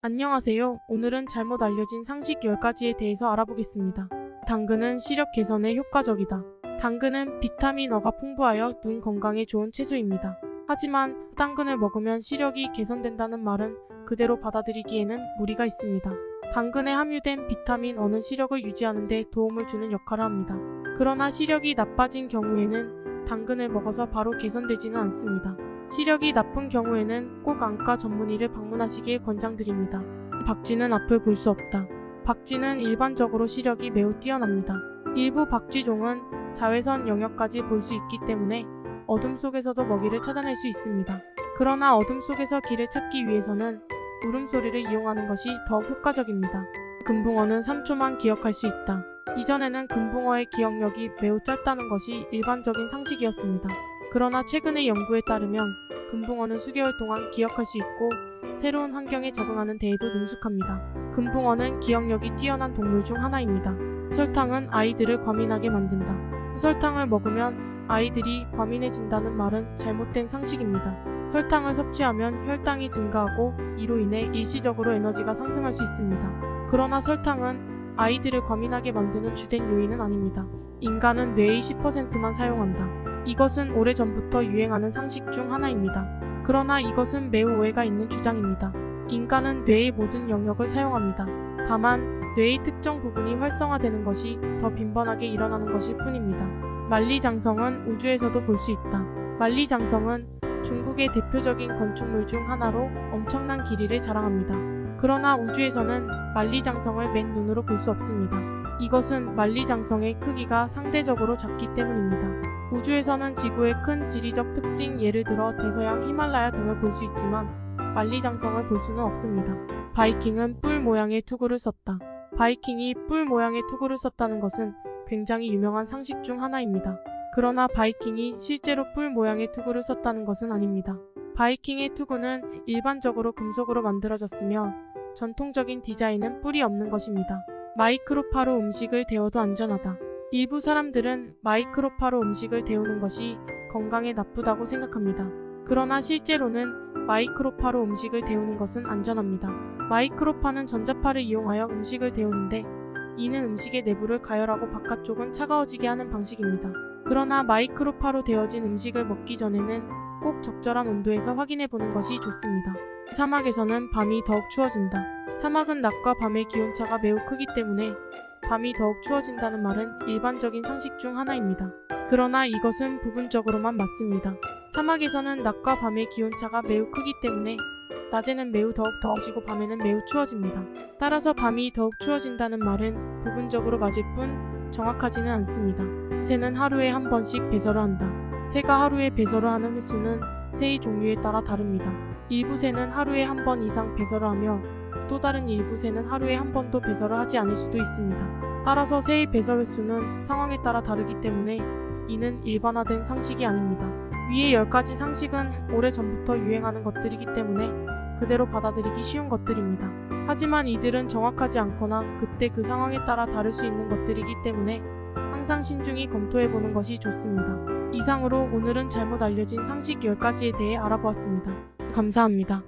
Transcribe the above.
안녕하세요. 오늘은 잘못 알려진 상식 10가지에 대해서 알아보겠습니다. 당근은 시력 개선에 효과적이다. 당근은 비타민 어가 풍부하여 눈 건강에 좋은 채소입니다. 하지만 당근을 먹으면 시력이 개선된다는 말은 그대로 받아들이기에는 무리가 있습니다. 당근에 함유된 비타민 어는 시력을 유지하는 데 도움을 주는 역할을 합니다. 그러나 시력이 나빠진 경우에는 당근을 먹어서 바로 개선되지는 않습니다. 시력이 나쁜 경우에는 꼭 안과 전문의를 방문하시길 권장드립니다. 박쥐는 앞을 볼 수 없다. 박쥐는 일반적으로 시력이 매우 뛰어납니다. 일부 박쥐종은 자외선 영역까지 볼 수 있기 때문에 어둠 속에서도 먹이를 찾아낼 수 있습니다. 그러나 어둠 속에서 길을 찾기 위해서는 울음소리를 이용하는 것이 더욱 효과적입니다. 금붕어는 3초만 기억할 수 있다. 이전에는 금붕어의 기억력이 매우 짧다는 것이 일반적인 상식이었습니다. 그러나 최근의 연구에 따르면 금붕어는 수개월 동안 기억할 수 있고 새로운 환경에 적응하는 데에도 능숙합니다. 금붕어는 기억력이 뛰어난 동물 중 하나입니다. 설탕은 아이들을 과민하게 만든다. 설탕을 먹으면 아이들이 과민해진다는 말은 잘못된 상식입니다. 설탕을 섭취하면 혈당이 증가하고 이로 인해 일시적으로 에너지가 상승할 수 있습니다. 그러나 설탕은 아이들을 과민하게 만드는 주된 요인은 아닙니다. 인간은 뇌의 10%만 사용한다. 이것은 오래전부터 유행하는 상식 중 하나입니다. 그러나 이것은 매우 오해가 있는 주장입니다. 인간은 뇌의 모든 영역을 사용합니다. 다만 뇌의 특정 부분이 활성화되는 것이 더 빈번하게 일어나는 것일 뿐입니다. 만리장성은 우주에서도 볼 수 있다. 만리장성은 중국의 대표적인 건축물 중 하나로 엄청난 길이를 자랑합니다. 그러나 우주에서는 만리장성을 맨눈으로 볼 수 없습니다. 이것은 만리장성의 크기가 상대적으로 작기 때문입니다. 우주에서는 지구의 큰 지리적 특징, 예를 들어 대서양, 히말라야 등을 볼 수 있지만 만리장성을 볼 수는 없습니다. 바이킹은 뿔 모양의 투구를 썼다. 바이킹이 뿔 모양의 투구를 썼다는 것은 굉장히 유명한 상식 중 하나입니다. 그러나 바이킹이 실제로 뿔 모양의 투구를 썼다는 것은 아닙니다. 바이킹의 투구는 일반적으로 금속으로 만들어졌으며 전통적인 디자인은 뿔이 없는 것입니다. 마이크로파로 음식을 데워도 안전하다. 일부 사람들은 마이크로파로 음식을 데우는 것이 건강에 나쁘다고 생각합니다. 그러나 실제로는 마이크로파로 음식을 데우는 것은 안전합니다. 마이크로파는 전자파를 이용하여 음식을 데우는데 이는 음식의 내부를 가열하고 바깥쪽은 차가워지게 하는 방식입니다. 그러나 마이크로파로 데워진 음식을 먹기 전에는 꼭 적절한 온도에서 확인해 보는 것이 좋습니다. 사막에서는 밤이 더욱 추워진다. 사막은 낮과 밤의 기온차가 매우 크기 때문에 밤이 더욱 추워진다는 말은 일반적인 상식 중 하나입니다. 그러나 이것은 부분적으로만 맞습니다. 사막에서는 낮과 밤의 기온차가 매우 크기 때문에 낮에는 매우 더욱 더워지고 밤에는 매우 추워집니다. 따라서 밤이 더욱 추워진다는 말은 부분적으로 맞을 뿐 정확하지는 않습니다. 새는 하루에 한 번씩 배설을 한다. 새가 하루에 배설을 하는 횟수는 새의 종류에 따라 다릅니다. 일부 새는 하루에 한 번 이상 배설을 하며 또 다른 일부 새는 하루에 한 번도 배설을 하지 않을 수도 있습니다. 따라서 새의 배설 횟수는 상황에 따라 다르기 때문에 이는 일반화된 상식이 아닙니다. 위의 10가지 상식은 오래전부터 유행하는 것들이기 때문에 그대로 받아들이기 쉬운 것들입니다. 하지만 이들은 정확하지 않거나 그때 그 상황에 따라 다를 수 있는 것들이기 때문에 항상 신중히 검토해보는 것이 좋습니다. 이상으로 오늘은 잘못 알려진 상식 10가지에 대해 알아보았습니다. 감사합니다.